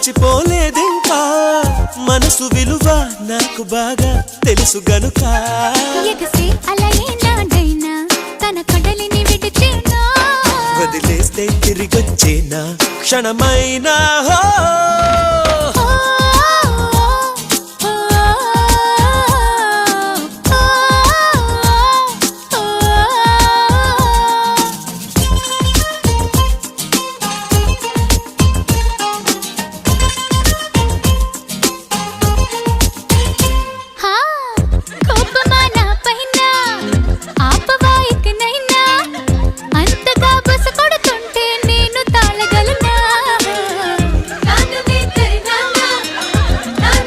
మర్చిపోలేదింకా మనసు విలువ నాకు బాగా తెలుసు గనుక ఎగసి అలయే నాడైనా తన కడలిని విడిచేనా వదిలేస్తే తిరిగొచ్చేనా క్షణమైనా